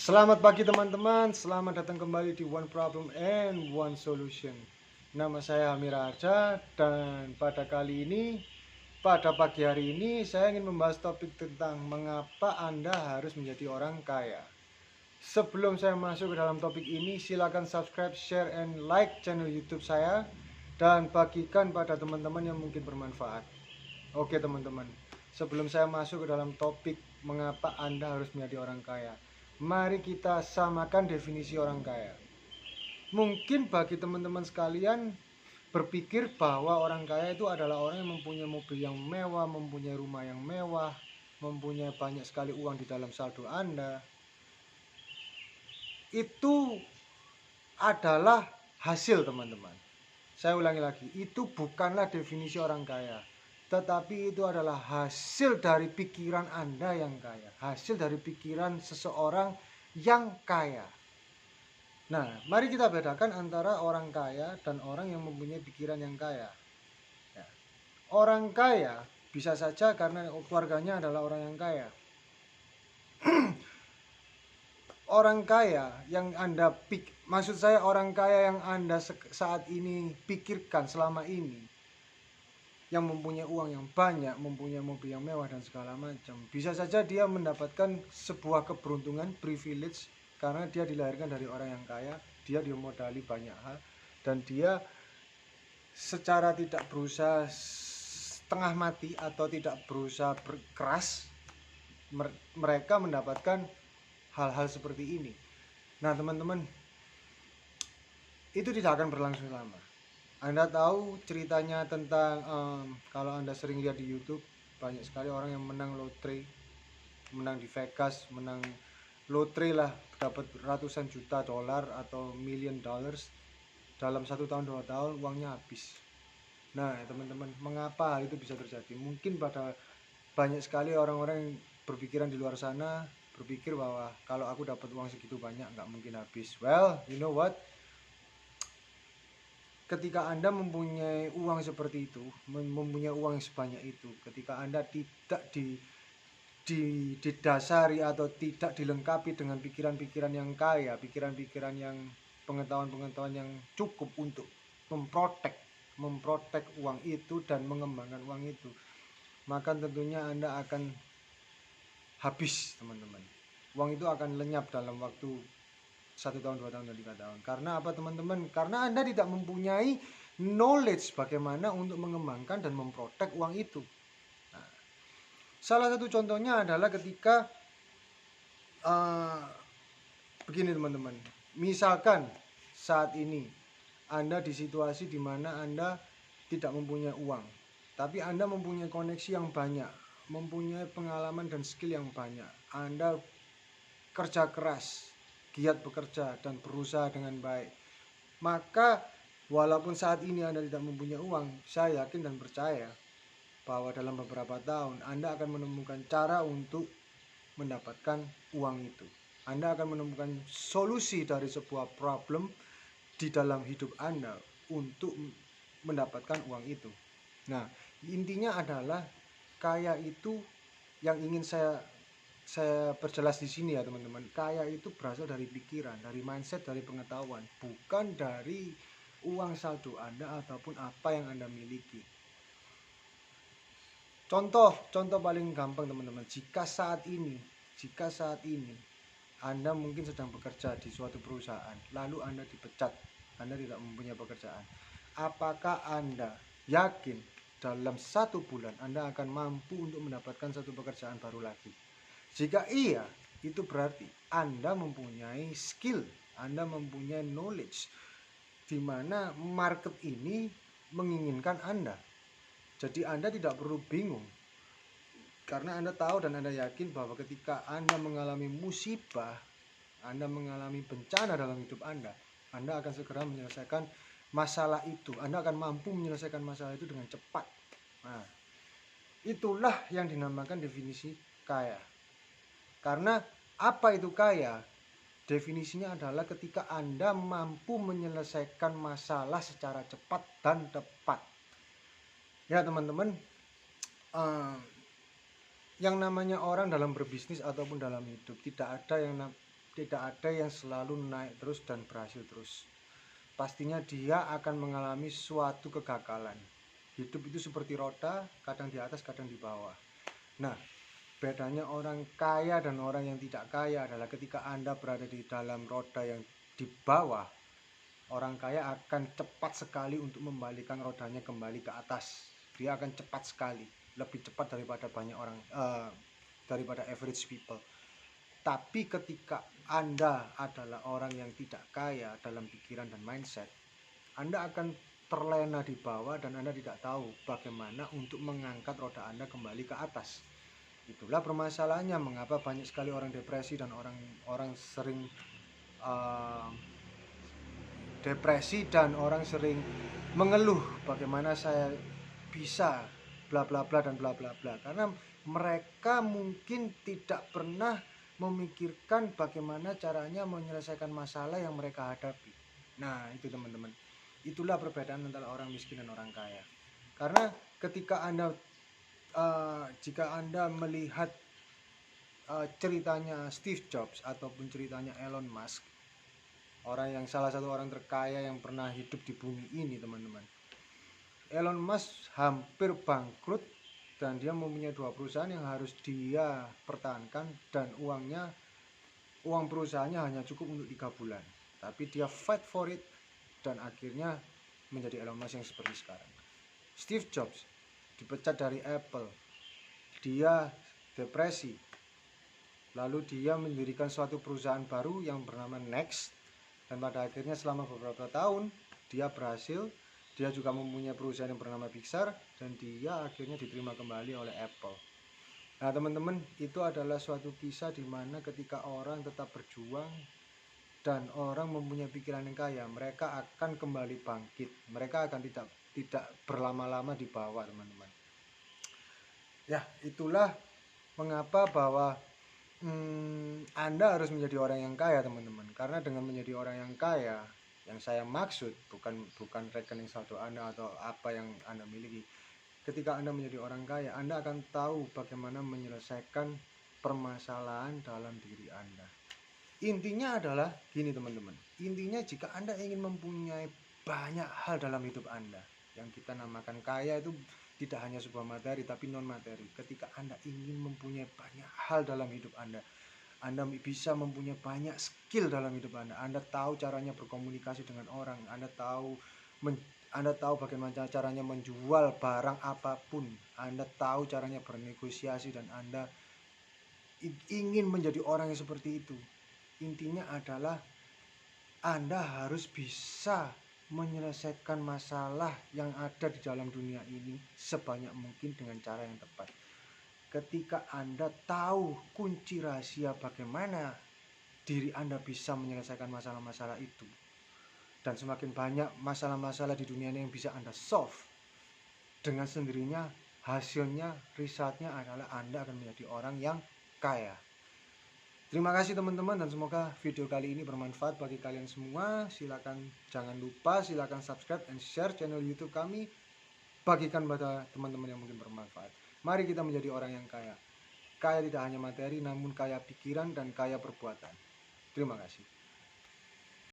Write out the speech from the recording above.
Selamat pagi teman-teman, selamat datang kembali di One Problem and One Solution. Nama saya Amira Arja dan pada pagi hari ini saya ingin membahas topik tentang mengapa Anda harus menjadi orang kaya. Sebelum saya masuk ke dalam topik ini, silakan subscribe, share, and like channel YouTube saya dan bagikan pada teman-teman yang mungkin bermanfaat. Oke teman-teman, sebelum saya masuk ke dalam topik mengapa Anda harus menjadi orang kaya, mari kita samakan definisi orang kaya. Mungkin bagi teman-teman sekalian berpikir bahwa orang kaya itu adalah orang yang mempunyai mobil yang mewah, mempunyai rumah yang mewah, mempunyai banyak sekali uang di dalam saldo Anda. Itu adalah hasil teman-teman. Saya ulangi lagi, itu bukanlah definisi orang kaya, tetapi itu adalah hasil dari pikiran Anda yang kaya, hasil dari pikiran seseorang yang kaya. Nah, mari kita bedakan antara orang kaya dan orang yang mempunyai pikiran yang kaya. Ya. Orang kaya bisa saja karena keluarganya adalah orang yang kaya. Orang kaya yang maksud saya orang kaya yang Anda saat ini pikirkan selama ini, yang mempunyai uang yang banyak, mempunyai mobil yang mewah dan segala macam, bisa saja dia mendapatkan sebuah keberuntungan, privilege, karena dia dilahirkan dari orang yang kaya, dia dimodali banyak hal, dan dia secara tidak berusaha setengah mati atau tidak berusaha berkeras, mereka mendapatkan hal-hal seperti ini. Nah teman-teman, itu tidak akan berlangsung lama. Anda tahu ceritanya tentang kalau Anda sering lihat di YouTube, banyak sekali orang yang menang lotre, menang di Vegas, menang lotre lah, dapat ratusan juta dolar atau million dollars dalam 1 tahun 2 tahun, uangnya habis. Nah teman-teman, mengapa hal itu bisa terjadi? Mungkin pada banyak sekali orang-orang yang berpikiran di luar sana berpikir bahwa kalau aku dapat uang segitu banyak nggak mungkin habis. Well, you know what? Ketika Anda mempunyai uang seperti itu, mempunyai uang sebanyak itu, ketika Anda tidak didasari atau tidak dilengkapi dengan pikiran-pikiran yang kaya, pikiran-pikiran yang pengetahuan-pengetahuan yang cukup untuk memprotek uang itu dan mengembangkan uang itu, maka tentunya Anda akan habis teman-teman. Uang itu akan lenyap dalam waktu 1 tahun, 2 tahun, dan 3 tahun. Karena apa teman-teman? Karena Anda tidak mempunyai knowledge bagaimana untuk mengembangkan dan memprotek uang itu. Nah, salah satu contohnya adalah ketika begini teman-teman. Misalkan saat ini Anda di situasi di mana Anda tidak mempunyai uang, tapi Anda mempunyai koneksi yang banyak, mempunyai pengalaman dan skill yang banyak. Anda kerja keras, giat bekerja dan berusaha dengan baik. Maka walaupun saat ini Anda tidak mempunyai uang, saya yakin dan percaya bahwa dalam beberapa tahun Anda akan menemukan cara untuk mendapatkan uang itu. Anda akan menemukan solusi dari sebuah problem di dalam hidup Anda untuk mendapatkan uang itu. Nah, intinya adalah kaya itu yang ingin saya perjelas di sini ya teman-teman. Kaya itu berasal dari pikiran, dari mindset, dari pengetahuan, bukan dari uang saldo Anda ataupun apa yang Anda miliki. Contoh paling gampang teman-teman, jika saat ini Anda mungkin sedang bekerja di suatu perusahaan, lalu Anda dipecat, Anda tidak mempunyai pekerjaan. Apakah Anda yakin dalam 1 bulan Anda akan mampu untuk mendapatkan satu pekerjaan baru lagi? Jika iya, itu berarti Anda mempunyai skill, Anda mempunyai knowledge, di mana market ini menginginkan Anda. Jadi Anda tidak perlu bingung, karena Anda tahu dan Anda yakin bahwa ketika Anda mengalami musibah, Anda mengalami bencana dalam hidup Anda akan segera menyelesaikan masalah itu. Anda akan mampu menyelesaikan masalah itu dengan cepat. Nah, itulah yang dinamakan definisi kaya. Karena apa itu kaya? Definisinya adalah ketika Anda mampu menyelesaikan masalah secara cepat dan tepat. Ya teman-teman, yang namanya orang dalam berbisnis ataupun dalam hidup, tidak ada tidak ada yang selalu naik terus dan berhasil terus. Pastinya dia akan mengalami suatu kegagalan. Hidup itu seperti roda, kadang di atas, kadang di bawah. Nah, bedanya orang kaya dan orang yang tidak kaya adalah ketika Anda berada di dalam roda yang di bawah, orang kaya akan cepat sekali untuk membalikan rodanya kembali ke atas. Dia akan cepat sekali, lebih cepat daripada banyak orang, daripada average people. Tapi ketika Anda adalah orang yang tidak kaya dalam pikiran dan mindset, Anda akan terlena di bawah dan Anda tidak tahu bagaimana untuk mengangkat roda Anda kembali ke atas. Itulah permasalahannya mengapa banyak sekali orang depresi dan orang sering depresi dan orang sering mengeluh bagaimana saya bisa bla bla bla dan bla bla bla, karena mereka mungkin tidak pernah memikirkan bagaimana caranya menyelesaikan masalah yang mereka hadapi. Nah, itu teman-teman. Itulah perbedaan antara orang miskin dan orang kaya. Karena ketika jika Anda melihat ceritanya Steve Jobs ataupun ceritanya Elon Musk, salah satu orang terkaya yang pernah hidup di bumi ini, teman-teman. Elon Musk hampir bangkrut dan dia mempunyai 2 perusahaan yang harus dia pertahankan, dan uang perusahaannya hanya cukup untuk 3 bulan. Tapi dia fight for it dan akhirnya menjadi Elon Musk yang seperti sekarang. Steve Jobs dipecat dari Apple. Dia depresi. Lalu dia mendirikan suatu perusahaan baru yang bernama Next. Dan pada akhirnya selama beberapa tahun dia berhasil. Dia juga mempunyai perusahaan yang bernama Pixar dan dia akhirnya diterima kembali oleh Apple. Nah, teman-teman, itu adalah suatu kisah di mana ketika orang tetap berjuang dan orang mempunyai pikiran yang kaya, mereka akan kembali bangkit. Mereka akan tidak berlama-lama di bawah, teman-teman. Ya, itulah mengapa bahwa Anda harus menjadi orang yang kaya, teman-teman. Karena dengan menjadi orang yang kaya, yang saya maksud bukan rekening saldo Anda atau apa yang Anda miliki. Ketika Anda menjadi orang kaya, Anda akan tahu bagaimana menyelesaikan permasalahan dalam diri Anda. Intinya adalah gini, teman-teman. Intinya jika Anda ingin mempunyai banyak hal dalam hidup Anda, yang kita namakan kaya itu tidak hanya sebuah materi tapi non materi. Ketika Anda ingin mempunyai banyak hal dalam hidup Anda bisa mempunyai banyak skill dalam hidup Anda tahu caranya berkomunikasi dengan orang, Anda tahu bagaimana caranya menjual barang apapun, Anda tahu caranya bernegosiasi, dan Anda ingin menjadi orang yang seperti itu. Intinya adalah Anda harus bisa menyelesaikan masalah yang ada di dalam dunia ini sebanyak mungkin dengan cara yang tepat. Ketika Anda tahu kunci rahasia bagaimana diri Anda bisa menyelesaikan masalah-masalah itu, dan semakin banyak masalah-masalah di dunia ini yang bisa Anda solve, dengan sendirinya hasilnya, resultnya adalah Anda akan menjadi orang yang kaya. Terima kasih teman-teman, dan semoga video kali ini bermanfaat bagi kalian semua. Jangan lupa silakan subscribe and share channel YouTube kami. Bagikan pada teman-teman yang mungkin bermanfaat. Mari kita menjadi orang yang kaya. Kaya tidak hanya materi, namun kaya pikiran dan kaya perbuatan. Terima kasih.